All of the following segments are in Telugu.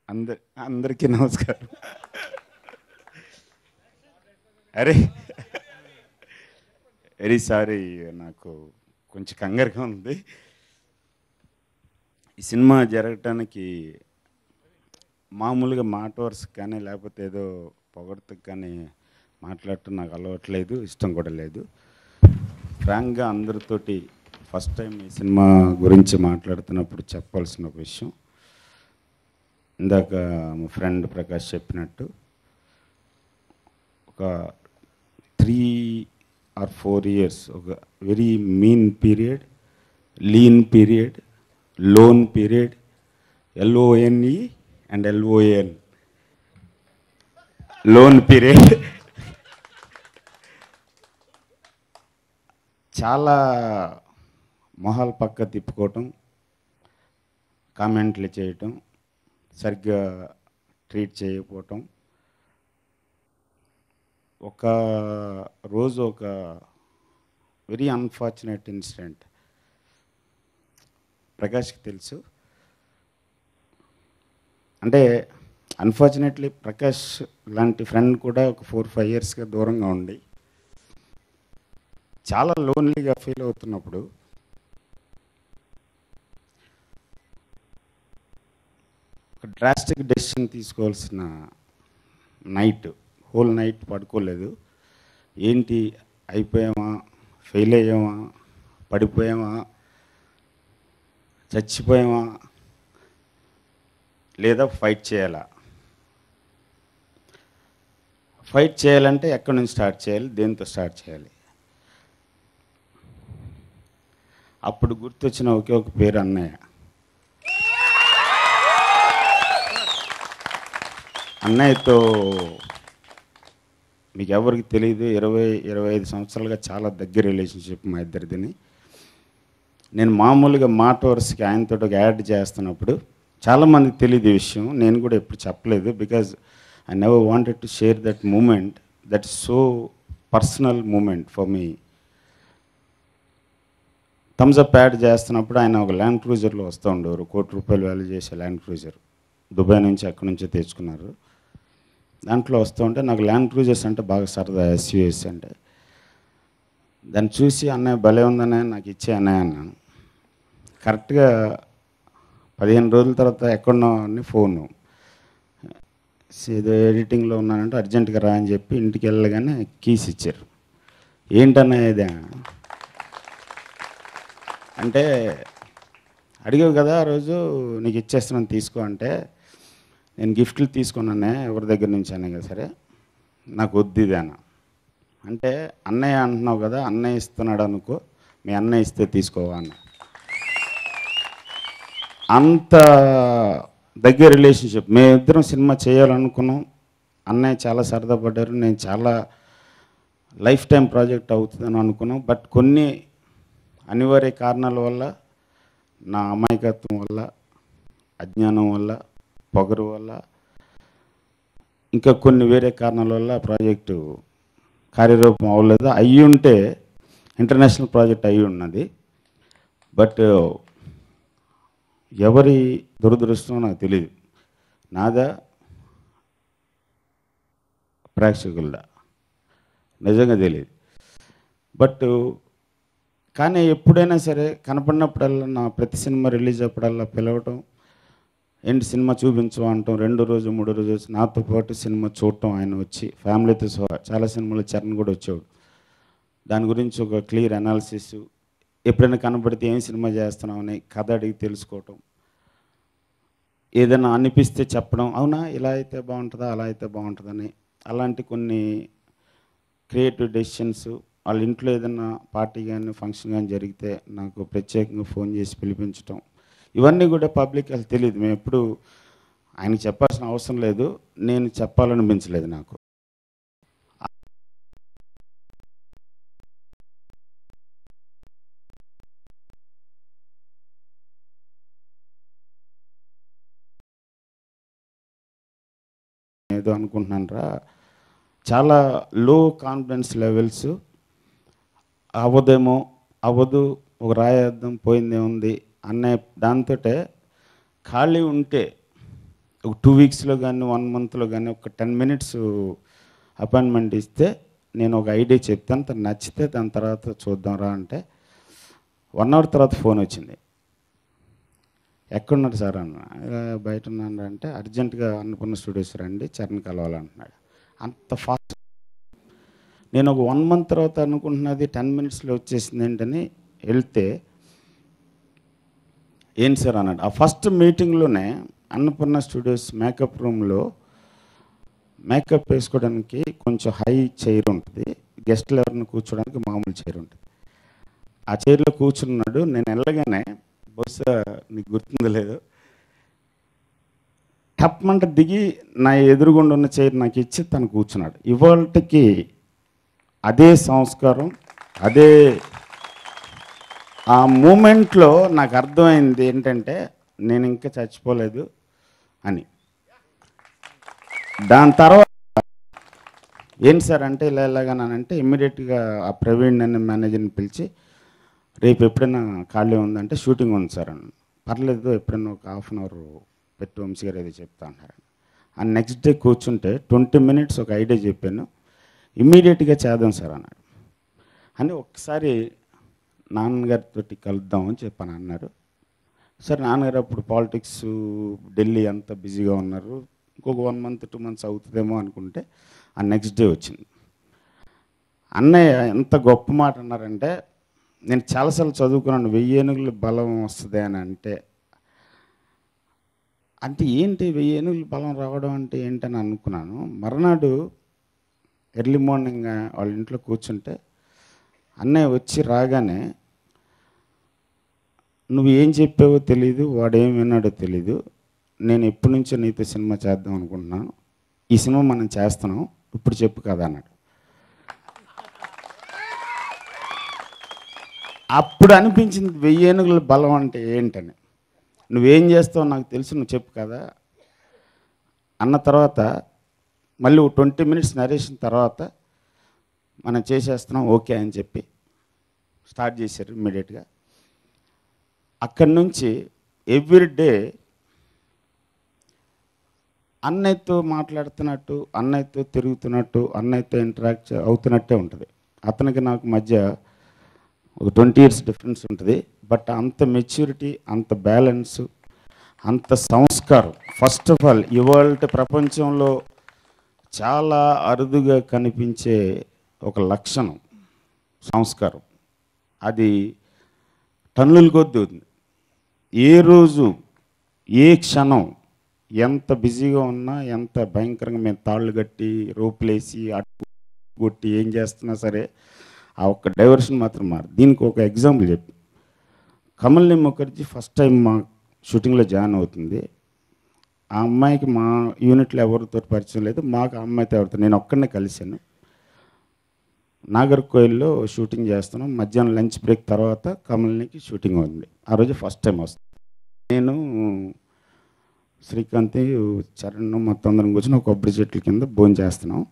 అందరికీ నమస్కారం. అరే వెరీ సారీ, నాకు కొంచెం కంగారుగా ఉంది. ఈ సినిమా జరగటానికి మామూలుగా మాట వరుసకు కానీ లేకపోతే ఏదో పొగడ్తకు కానీ మాట్లాడటం నాకు అలవాట్లేదు, ఇష్టం కూడా లేదు. ఫ్రాంక్గా అందరితోటి ఫస్ట్ టైం ఈ సినిమా గురించి మాట్లాడుతున్నప్పుడు చెప్పాల్సిన ఒక విషయం, ఇందాక మా ఫ్రెండ్ ప్రకాష్ చెప్పినట్టు ఒక 3 or 4 years ఒక very mean period, lean period, loan period, LONE and LON loan period చాలా మొహాలు పక్క తిప్పుకోవటం, కామెంట్లు చేయటం, సరిగ్గా ట్రీట్ చేయకపోవటం. ఒక రోజు ఒక వెరీ అన్ఫార్చునేట్ ఇన్సిడెంట్ ప్రకాష్కి తెలుసు. అంటే అన్ఫార్చునేట్లీ ప్రకాష్ లాంటి ఫ్రెండ్ కూడా ఒక 4-5 yearsగా దూరంగా ఉండి చాలా లోన్లీగా ఫీల్ అవుతున్నప్పుడు ఒక డ్రాస్టిక్ డెసిషన్ తీసుకోవాల్సిన నైట్, హోల్ నైట్ పడుకోలేదు. ఏంటి, అయిపోయామా, ఫెయిల్ అయ్యామా, పడిపోయామా, చచ్చిపోయామా, లేదా ఫైట్ చేయాలా? ఫైట్ చేయాలంటే ఎక్కడి నుంచి స్టార్ట్ చేయాలి, దేంతో స్టార్ట్ చేయాలి? అప్పుడు గుర్తొచ్చిన ఒకే ఒక పేరు అన్నయ్య. అన్నయ్యతో మీకు ఎవరికి తెలియదు, 20-25 సంవత్సరాలుగా చాలా దగ్గర రిలేషన్షిప్ మా ఇద్దరిదిని. నేను మామూలుగా మాట వరుసకి ఆయనతో ఒక యాడ్ చేస్తున్నప్పుడు చాలామందికి తెలియదు ఈ విషయం, నేను కూడా ఎప్పుడు చెప్పలేదు. Because I never wanted to share that moment, that is so personal moment for me. Thumbs up ad చేస్తున్నప్పుడు ఆయన ఒక ల్యాండ్ క్రూజర్లో వస్తూ ఉండేవారు, ₹1 కోటి వాల్యూ చేసే ల్యాండ్ క్రూజర్, దుబాయ్ నుంచి అక్కడి నుంచో తెచ్చుకున్నారు. దాంట్లో వస్తూ ఉంటే నాకు ల్యాండ్ క్రూజర్స్ అంటే బాగా సరదా, SUVs అంటే. దాన్ని చూసి అన్నయ్య భలే ఉందనే నాకు ఇచ్చే అన్నయ్య అన్నాను. కరెక్ట్గా 15 రోజుల తర్వాత ఎక్కడున్నావు అని ఫోను, ఏదో ఎడిటింగ్లో ఉన్నానంటే అర్జెంటుగా రా అని చెప్పి ఇంటికి వెళ్ళగానే కీస్ ఇచ్చారు. ఏంటన్నయ్య ఇది అంటే, అడిగావు కదా ఆ రోజు, నీకు ఇచ్చేస్తున్నాను తీసుకో అంటే, నేను గిఫ్ట్లు తీసుకున్నానే ఎవరి దగ్గర నుంచి అనే కదా, సరే నాకు వద్దు ఇది అన్న. అంటే అన్నయ్య అంటున్నావు కదా, అన్నయ్య ఇస్తున్నాడు అనుకో, మీ అన్నయ్య ఇస్తే తీసుకోవా అన్న. అంత దగ్గర రిలేషన్షిప్. మేమిద్దరం సినిమా చేయాలనుకున్నాం, అన్నయ్య చాలా సరదా పడ్డారు, నేను చాలా లైఫ్ టైం ప్రాజెక్ట్ అవుతుందని అనుకున్నాం. బట్ కొన్ని అనివార్య కారణాల వల్ల, నా అమాయకత్వం వల్ల, అజ్ఞానం వల్ల, పొగరు వల్ల, ఇంకా కొన్ని వేరే కారణాల వల్ల ప్రాజెక్టు కార్యరూపం అవ్వలేదు. అయ్యి ఉంటే ఇంటర్నేషనల్ ప్రాజెక్ట్ అయ్యి ఉన్నది. బట్ ఎవరి దురదృష్టం నాకు తెలియదు, నాదా ప్రేక్షకులదా నిజంగా తెలియదు. బట్ కానీ ఎప్పుడైనా సరే కనపడినప్పుడల్లా, నా ప్రతి సినిమా రిలీజ్ అప్పుడల్లా పిలవటం, ఏంటి సినిమా చూపించడం అంటాం, 2 రోజు 3 రోజు వచ్చి నాతో పాటు సినిమా చూడటం, ఆయన వచ్చి ఫ్యామిలీతో సహా చాలా సినిమాలు చరణ్ కూడా వచ్చాడు, దాని గురించి ఒక క్లియర్ అనాలిసిస్, ఎప్పుడైనా కనపడితే ఏం సినిమా చేస్తున్నామని కథ అడిగి తెలుసుకోవటం, ఏదైనా అనిపిస్తే చెప్పడం, అవునా ఇలా అయితే బాగుంటుందా, అలా అయితే బాగుంటుందని, అలాంటి కొన్ని క్రియేటివ్ డెసిషన్స్. వాళ్ళ ఇంట్లో ఏదైనా పార్టీ కానీ ఫంక్షన్ కానీ జరిగితే నాకు ప్రత్యేకంగా ఫోన్ చేసి పిలిపించటం, ఇవన్నీ కూడా పబ్లిక్ అసలు తెలియదు. మేము ఎప్పుడు ఆయనకి చెప్పాల్సిన అవసరం లేదు, నేను చెప్పాలనిపించలేదు నాకు. ఏదో అనుకుంటున్నాను రా, చాలా లో కాన్ఫిడెన్స్ లెవెల్స్. అవ్వదేమో, అవ్వదు, ఒక రాయేద్దాం పోయిందేముంది అనే దాంతో ఖాళీ ఉంటే ఒక 2 వీక్స్లో కానీ 1 మంత్లో కానీ ఒక 10 మినిట్స్ అపాయింట్మెంట్ ఇస్తే నేను ఒక ఐడియా చెప్తాను, తను నచ్చితే దాని తర్వాత చూద్దాం రా అంటే 1 అవర్ తర్వాత ఫోన్ వచ్చింది. ఎక్కడున్నాడు సార్ అన్న. బయట ఉన్నాను అంటే అర్జెంటుగా అన్నపూర్ణ స్టూడియోస్ రండి, చరణ్ కలవాలంటున్నాడు. అంత ఫాస్ట్. నేను ఒక 1 మంత్ తర్వాత అనుకుంటున్నది 10 మినిట్స్లో వచ్చేసింది ఏంటని వెళ్తే, ఏంటి సార్ అన్నాడు. ఆ ఫస్ట్ మీటింగ్లోనే అన్నపూర్ణ స్టూడియోస్ మేకప్ రూమ్లో మేకప్ వేసుకోవడానికి కొంచెం హై చైర్ ఉంటుంది, గెస్ట్లు ఎవరిని కూర్చోడానికి మామూలు చైర్ ఉంటుంది. ఆ చైర్లో కూర్చున్నాడు. నేను వెళ్ళగానే, బహుశా నీకు గుర్తుందో లేదో, టప్మంట దిగి నా ఎదురుగుండా ఉన్న చైర్ నాకు ఇచ్చి తను కూర్చున్నాడు. ఇవాళకి అదే సంస్కారం, అదే ఆ మూమెంట్లో నాకు అర్థమైంది ఏంటంటే నేను ఇంకా చచ్చిపోలేదు అని. దాని తర్వాత ఏంటి సార్ అంటే ఇలాగానంటే ఇమ్మీడియట్గా ఆ ప్రవీణ్ అనే మేనేజర్ని పిలిచి, రేపు ఎప్పుడైనా ఖాళీ ఉందంటే షూటింగ్ ఉంది సార్ అని. పర్లేదు ఎప్పుడైనా ఒక ½ అన్ అవర్ పెట్టి వంశీ గారు ఏదో చెప్తా అన్నారు. ఆ నెక్స్ట్ డే కూర్చుంటే 20 మినిట్స్ ఒక ఐడియా చెప్పాను, ఇమ్మీడియట్గా చేద్దాం సార్ అన్నాడు. అని ఒకసారి నాన్నగారితో కలుద్దామని చెప్పాను అన్నారు. సార్ నాన్నగారు అప్పుడు పాలిటిక్స్, ఢిల్లీ అంతా బిజీగా ఉన్నారు, ఇంకొక 1 మంత్ 2 మంత్స్ అవుతుందేమో అనుకుంటే ఆ నెక్స్ట్ డే వచ్చింది. అన్నయ్య ఎంత గొప్ప మాట అన్నారంటే, నేను చాలాసార్లు చదువుకున్నాను 1000 ఏనుగుల బలం వస్తుంది అని. అంటే ఏంటి 1000 ఏనుగుల బలం రావడం అంటే ఏంటని అనుకున్నాను. మర్నాడు ఎర్లీ మార్నింగ్ వాళ్ళ ఇంట్లో కూర్చుంటే అన్నయ్య వచ్చి రాగానే, నువ్వు ఏం చెప్పావో తెలీదు, వాడు ఏం విన్నాడో తెలీదు, నేను ఎప్పటి నుంచో నీతో సినిమా చేద్దాం అనుకుంటున్నాను, ఈ సినిమా మనం చేస్తున్నాం, ఇప్పుడు చెప్పు కదా అన్నాడు. అప్పుడు అనిపించింది 1000 ఏనుగుల బలం అంటే ఏంటని. నువ్వేం చేస్తావో నాకు తెలుసు, నువ్వు చెప్పు కదా అన్న తర్వాత మళ్ళీ 20 మినిట్స్ నరేషన్ తర్వాత మనం చేసేస్తున్నాం ఓకే అని చెప్పి స్టార్ట్ చేశారు ఇమ్మీడియట్గా. అక్కడి నుంచి ఎవ్రీడే అన్నయ్యతో మాట్లాడుతున్నట్టు, అన్నయ్యతో తిరుగుతున్నట్టు, అన్నయ్యతో ఇంటరాక్ట్ అవుతున్నట్టే ఉంటుంది. అతనికి నాకు మధ్య ఒక 20 ఇయర్స్ డిఫరెన్స్ ఉంటుంది. బట్ అంత మెచ్యూరిటీ, అంత బ్యాలెన్సు, అంత సంస్కారం. ఫస్ట్ ఆఫ్ ఆల్ ఇవాళ ప్రపంచంలో చాలా అరుదుగా కనిపించే ఒక లక్షణం సంస్కారం. అది టన్నుల కొద్దీ ఉంది. ఏ రోజు ఏ క్షణం ఎంత బిజీగా ఉన్నా, ఎంత భయంకరంగా మేము తాళ్ళు కట్టి రోపులేసి అటు కొట్టి ఏం చేస్తున్నా సరే ఆ ఒక్క డైవర్షన్ మాత్రం మారు. దీనికి ఒక ఎగ్జాంపుల్ చెప్పి, కమల్ని ముఖర్జీ ఫస్ట్ టైం మా షూటింగ్లో జాయిన్ అవుతుంది. ఆ అమ్మాయికి మా యూనిట్లో ఎవరితో పరిచయం లేదు, మాకు ఆ అమ్మాయితో ఎవరితో, నేను ఒక్కడనే కలిశాను. నాగర్కోయిల్లో షూటింగ్ చేస్తున్నాం. మధ్యాహ్నం లంచ్ బ్రేక్ తర్వాత కమల్నికి షూటింగ్ ఉంది. ఆ రోజు ఫస్ట్ టైం వస్తుంది. నేను శ్రీకాంత్, చరణ్ మొత్తం అందరం కూర్చొని ఒక కొబ్బరి చెట్ల కింద భోజనం చేస్తున్నాం.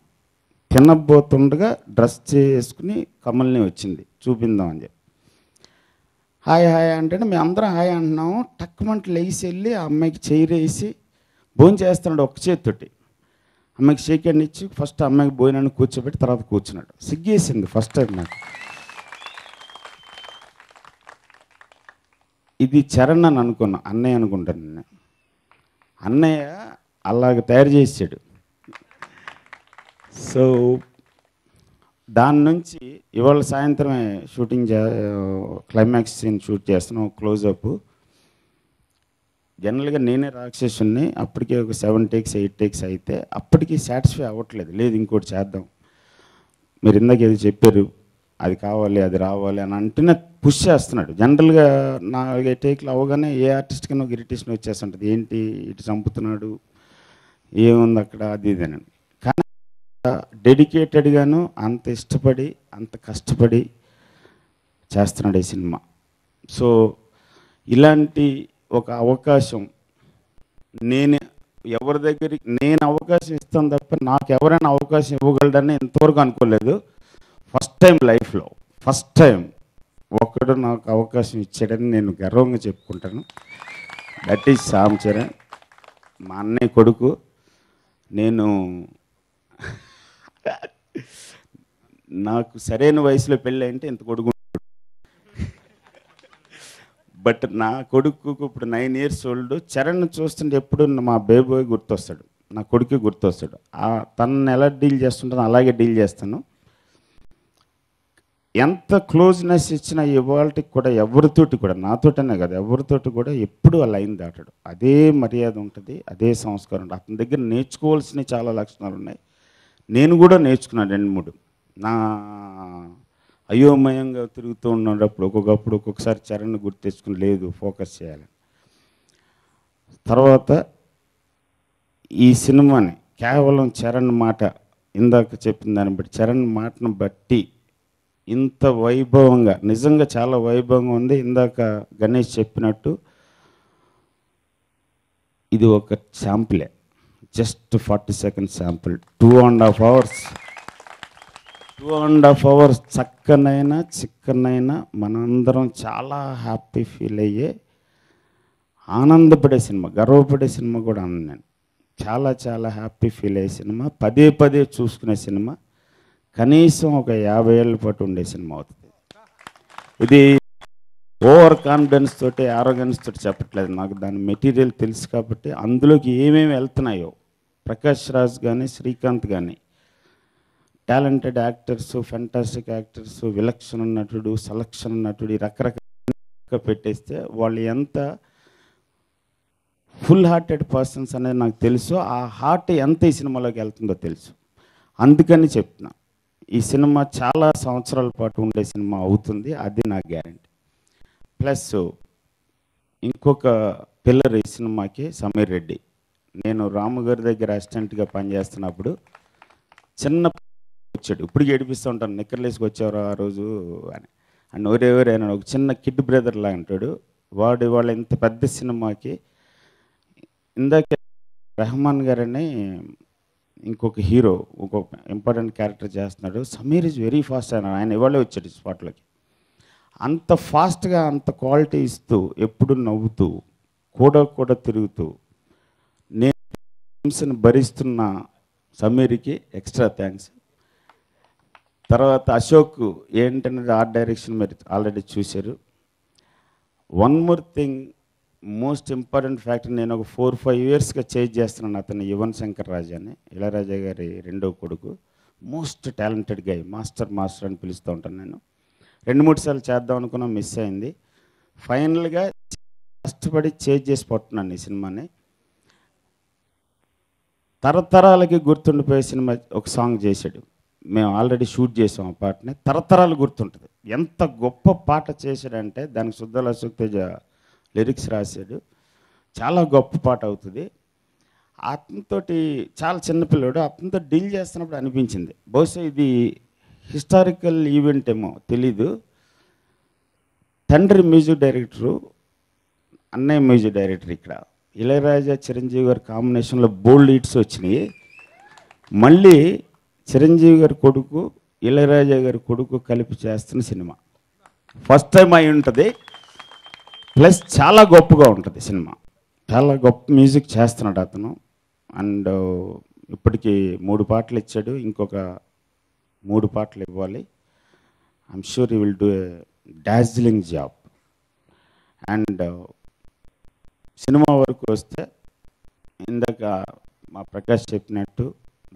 తినబోతుండగా డ్రెస్ చేసుకుని కమల్ని వచ్చింది, చూపిందాం అని చెప్పి. హాయ్ హాయ్ అంటే మేము అందరం హాయ్ అంటున్నాము. టక్కుమంట లేచి వెళ్ళి ఆ అమ్మాయికి చైరేసి భోజనం చేస్తున్నాడు ఒక్క చేతితోటి. అమ్మాయికి షేక్ హ్యాండ్ ఇచ్చి ఫస్ట్ అమ్మాయికి భోజనాన్ని కూర్చోబెట్టి తర్వాత కూర్చున్నాడు. సిగ్గేసింది ఫస్ట్ టైం నాకు. ఇది చరణ్ అని అనుకున్నా, అన్నయ్య అనుకుంటాను నేను. అన్నయ్య అలాగ తయారు చేసాడు. సో దాని నుంచి ఇవాళ సాయంత్రమే షూటింగ్ క్లైమాక్స్ సీన్ షూట్ చేస్తున్నాం, క్లోజప్. జనరల్గా నేనే రాక్షసుని, అప్పటికే ఒక 7 టేక్స్ 8 టేక్స్ అయితే అప్పటికి సాటిస్ఫై అవ్వట్లేదు. లేదు ఇంకోటి చేద్దాం, మీరు ఇందాక ఏదో చెప్పారు, అది కావాలి అది రావాలి అని అంటేనే పుష్ చేస్తున్నాడు. జనరల్గా నా టేక్లు అవ్వగానే ఏ ఆర్టిస్ట్ కన్నా ఒక ఇరిటేషన్ వచ్చేస్తుంటుంది, ఏంటి ఇటు చంపుతున్నాడు, ఏముంది అక్కడ, అది ఇదేనండి. కానీ డెడికేటెడ్గాను అంత ఇష్టపడి అంత కష్టపడి చేస్తున్నాడు ఈ సినిమా. సో ఇలాంటి ఒక అవకాశం నేను ఎవరి దగ్గరికి నేను అవకాశం ఇస్తాను తప్ప నాకు ఎవరైనా అవకాశం ఇవ్వగలడని ఇంతవరకు అనుకోలేదు. ఫస్ట్ టైం లైఫ్లో ఫస్ట్ టైం ఒకడు నాకు అవకాశం ఇచ్చాడని నేను గర్వంగా చెప్పుకుంటాను. That is Ram Charan. మా అన్నయ్య కొడుకు. నేను నాకు సరైన వయసులో పెళ్ళి అంటే ఇంత కొడుకు. బట్ నా కొడుకు ఇప్పుడు 9 years old. చరణ్ చూస్తుంటే ఎప్పుడు మా బేబోయ్ గుర్తొస్తాడు, నా కొడుకు గుర్తొస్తాడు. తనని ఎలా డీల్ చేస్తుంటానో అలాగే డీల్ చేస్తాను. ఎంత క్లోజ్నెస్ ఇచ్చినా ఇవాళకి కూడా ఎవరితోటి కూడా, నాతోటనే కదా ఎవరితోటి కూడా ఎప్పుడు ఆ లైన్ దాటాడు. అదే మర్యాద ఉంటుంది, అదే సంస్కారం ఉంటుంది. అతని దగ్గర నేర్చుకోవాల్సిన చాలా లక్షణాలు ఉన్నాయి. నేను కూడా నేర్చుకున్నాను 2-3. నా అయోమయంగా తిరుగుతూ ఉన్నప్పుడు ఒక్కొక్కసారి చరణ్ గుర్తు తెచ్చుకుని లేదు ఫోకస్ చేయాలి. తర్వాత ఈ సినిమాని కేవలం చరణ్ మాట, ఇందాక చెప్పిన దాన్ని బట్టి, చరణ్ మాటను బట్టి ఇంత వైభవంగా, నిజంగా చాలా వైభవంగా ఉంది. ఇందాక గణేష్ చెప్పినట్టు ఇది ఒక శాంపులే, just 40 seconds sample. 2.5 hours 2.5 hours చక్కనైనా చిక్కనైనా మనందరం చాలా హ్యాపీ ఫీల్ అయ్యే, ఆనందపడే సినిమా, గర్వపడే సినిమా కూడా అన్నాను నేను. చాలా చాలా హ్యాపీ ఫీల్ అయ్యే సినిమా, పదే పదే చూసుకునే సినిమా, కనీసం ఒక 50 ఏళ్ళ పాటు ఉండే సినిమా అవుతుంది. ఇది ఓవర్ కాన్ఫిడెన్స్ తోటి, ఆరోగెన్స్ తోటి చెప్పట్లేదు, నాకు దాని మెటీరియల్ తెలుసు కాబట్టి. అందులోకి ఏమేమి వెళ్తున్నాయో, ప్రకాష్ రాజ్ కానీ శ్రీకాంత్ కానీ టాలెంటెడ్ యాక్టర్స్, ఫెంటాస్టిక్ యాక్టర్స్, విలక్షణ నటుడు, సలక్షణ నటుడు, ఈ రకరకాల పెట్టేస్తే వాళ్ళు ఎంత ఫుల్ హార్టెడ్ పర్సన్స్ అనేది నాకు తెలుసు. ఆ హార్ట్ ఎంత ఈ సినిమాలోకి వెళ్తుందో తెలుసు. అందుకని చెప్తున్నా, ఈ సినిమా చాలా సంవత్సరాల పాటు ఉండే సినిమా అవుతుంది, అది నా గ్యారెంటీ. ప్లస్ ఇంకొక పిల్లర్ ఈ సినిమాకి సమీర్ రెడ్డి. నేను రాము గారి దగ్గర అసిస్టెంట్గా పనిచేస్తున్నప్పుడు చిన్న వచ్చాడు, ఇప్పుడు ఏడిపిస్తూ ఉంటాను, నిక్కర్లేసుకు వచ్చేవారు ఆ రోజు అని. అండ్ ఎవరెవరైనా ఒక చిన్న కిడ్ బ్రదర్ లా అంటాడు వాడు. వాళ్ళ ఇంత పెద్ద సినిమాకి ఇందాక రెహమాన్ గారని ఇంకొక హీరో ఇంకొక ఇంపార్టెంట్ క్యారెక్టర్ చేస్తున్నాడు. సమీర్ ఈజ్ వెరీ ఫాస్ట్ అన్నాడు, ఆయన ఇవాళే వచ్చాడు స్పాట్లోకి. అంత ఫాస్ట్గా అంత క్వాలిటీ ఇస్తూ, ఎప్పుడు నవ్వుతూ, కూడా తిరుగుతూ నేను భరిస్తున్న సమీర్కి ఎక్స్ట్రా థ్యాంక్స్. తర్వాత అశోక్ ఏంటనేది ఆర్ట్ డైరెక్షన్ మీరు ఆల్రెడీ చూశారు. One more thing, most important factor, నేను ఒక 4-5 yearsగా చేంజ్ చేస్తున్నాను అతను, యువన్ శంకర్ రాజా అని, ఇళయరాజా గారి రెండో కొడుకు. మోస్ట్ టాలెంటెడ్ గై, మాస్టర్ అని పిలుస్తూ ఉంటాను నేను. 2-3 సార్లు చేద్దాం అనుకున్నా, మిస్ అయింది. ఫైనల్గా కష్టపడి చేంజ్ చేసి పట్టున్నాను ఈ సినిమాని. తరతరాలకి గుర్తుండిపోయే సినిమా ఒక సాంగ్ చేశాడు, మేము ఆల్రెడీ షూట్ చేసాం ఆ పాటని. తరతరాలు గుర్తుంటుంది. ఎంత గొప్ప పాట చేశాడంటే దానికి సుద్దాల అశోక్ తేజ లిరిక్స్ రాశాడు. చాలా గొప్ప పాట అవుతుంది. అతనితో చాలా చిన్నపిల్లడు, అతనితో డీల్ చేస్తున్నప్పుడు అనిపించింది, బహుశా ఇది హిస్టారికల్ ఈవెంట్ ఏమో తెలీదు. తండ్రి మ్యూజిక్ డైరెక్టరు, అన్నయ్య మ్యూజిక్ డైరెక్టర్. ఇక్కడ ఇళయరాజా చిరంజీవి గారి కాంబినేషన్లో బోల్డ్ హిట్స్ వచ్చినాయి. మళ్ళీ చిరంజీవి గారి కొడుకు, ఇళయరాజా గారి కొడుకు కలిపి చేస్తున్న సినిమా ఫస్ట్ టైం అయి ఉంటుంది. ప్లస్ చాలా గొప్పగా ఉంటుంది సినిమా, చాలా గొప్ప మ్యూజిక్ చేస్తున్నాడు అతను. అండ్ ఇప్పటికీ 3 పాటలు ఇచ్చాడు, ఇంకొక 3 పాటలు ఇవ్వాలి. I'm sure he will do a Darjeeling job. And cinema వరకు వస్తే, ఇందాక మా ప్రకాష్ చెప్పినట్టు,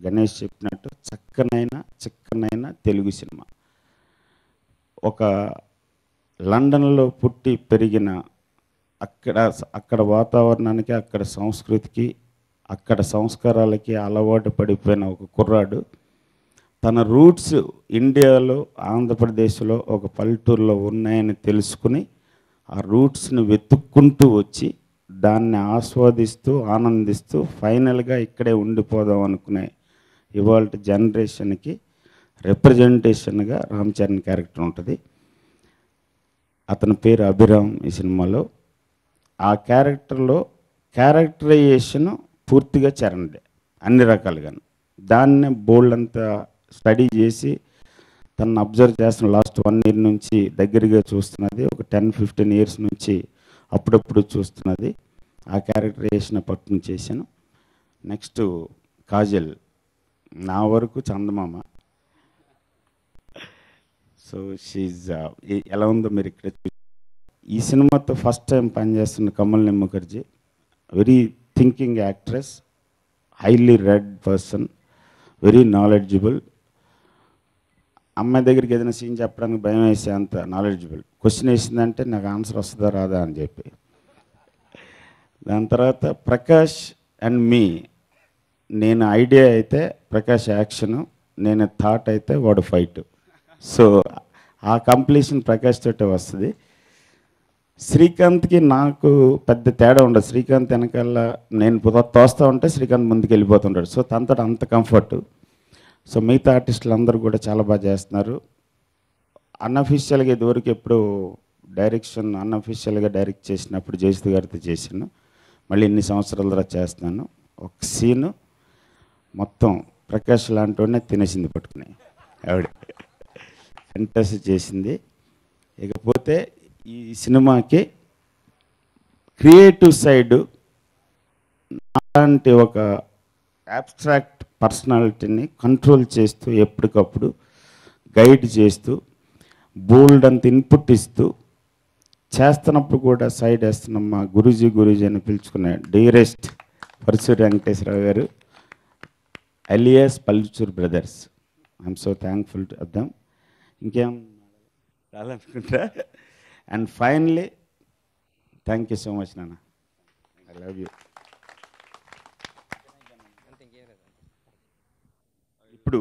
గణేష్ చెప్పినట్టు, చిక్కనైన తెలుగు సినిమా. ఒక లండన్లో పుట్టి పెరిగిన, అక్కడ వాతావరణానికి, అక్కడ సంస్కృతికి, అక్కడ సంస్కారాలకి అలవాటు పడిపోయిన ఒక కుర్రాడు తన రూట్స్ ఇండియాలో, ఆంధ్రప్రదేశ్లో ఒక పల్లెటూరులో ఉన్నాయని తెలుసుకుని ఆ రూట్స్ని వెతుక్కుంటూ వచ్చి దాన్ని ఆస్వాదిస్తూ ఆనందిస్తూ ఫైనల్గా ఇక్కడే ఉండిపోదాం అనుకునే ఇవాళ జనరేషన్కి రిప్రజెంటేషన్గా రామ్ చరణ్ క్యారెక్టర్ ఉంటుంది. అతని పేరు అభిరామ్ ఈ సినిమాలో. ఆ క్యారెక్టర్లో క్యారెక్టరైజేషన్ పూర్తిగా చరణ్దే అన్ని రకాలుగా. దాన్నే బోల్డ్ అంతా స్టడీ చేసి తనను అబ్జర్వ్ చేస్తున్న లాస్ట్ 1 year నుంచి దగ్గరగా చూస్తున్నది, ఒక 10-15 years నుంచి అప్పుడప్పుడు చూస్తున్నది. ఆ క్యారెక్టరైజేషన్ పట్టును చేశాను. నెక్స్ట్ కాజల్, నా వరకు చందమామ. సో షీజ్ ఎలా ఉందో మీరు ఇక్కడ ఈ సినిమాతో ఫస్ట్ టైం పనిచేస్తున్న Kamalinee Mukerjee, very thinking actress, highly read person, very knowledgeable. అమ్మాయి దగ్గరికి ఏదైనా సీన్ చెప్పడానికి భయం వేసే అంత నాలెడ్జబుల్. క్వశ్చన్ వేసిందంటే నాకు ఆన్సర్ వస్తుందా రాదా అని చెప్పి. దాని తర్వాత ప్రకాష్ అండ్ మీ, నేను ఐడియా అయితే ప్రకాష్ యాక్షను, నేను థాట్ అయితే వాడు ఫైట్. సో ఆ కంప్లీషన్ ప్రకాష్ తోటే వస్తుంది. శ్రీకాంత్కి నాకు పెద్ద తేడా ఉండదు. శ్రీకాంత్ వెనకాల నేను తోస్తూ ఉంటే శ్రీకాంత్ ముందుకు వెళ్ళిపోతుంటాడు. సో తనతో అంత కంఫర్ట్. సో మిగతా ఆర్టిస్టులు అందరూ కూడా చాలా బాగా చేస్తున్నారు. అన్అఫీషియల్గా ఇదివరకు ఎప్పుడు డైరెక్షన్ అన్అఫీషియల్గా డైరెక్ట్ చేసినప్పుడు జయసుధ గారితో చేశాను. మళ్ళీ ఇన్ని సంవత్సరాల తర్వాత చేస్తున్నాను. ఒక సీను మొత్తం ప్రకాష్ లాంటి వాడినే తినేసింది పట్టుకుని ఆవిడ. ఫెంటాసీ చేసింది. ఇకపోతే ఈ సినిమాకి క్రియేటివ్ సైడ్ అలాంటి ఒక అబ్స్ట్రాక్ట్ పర్సనాలిటీని కంట్రోల్ చేస్తూ, ఎప్పటికప్పుడు గైడ్ చేస్తూ, బోల్డ్ అంత ఇన్పుట్ ఇస్తూ చేస్తున్నప్పుడు కూడా సైడ్ వేస్తున్నాం. మా గురూజీ అని పిలుచుకునే డియరెస్ట్ పరశూరి వెంకటేశ్వరరావు గారు, అలియాస్ పల్లెటూరు brothers. I'm so thankful to them. ఇంకేం చాలనుకుంటా. And finally thank you so much నాన్న. I love you. ఇప్పుడు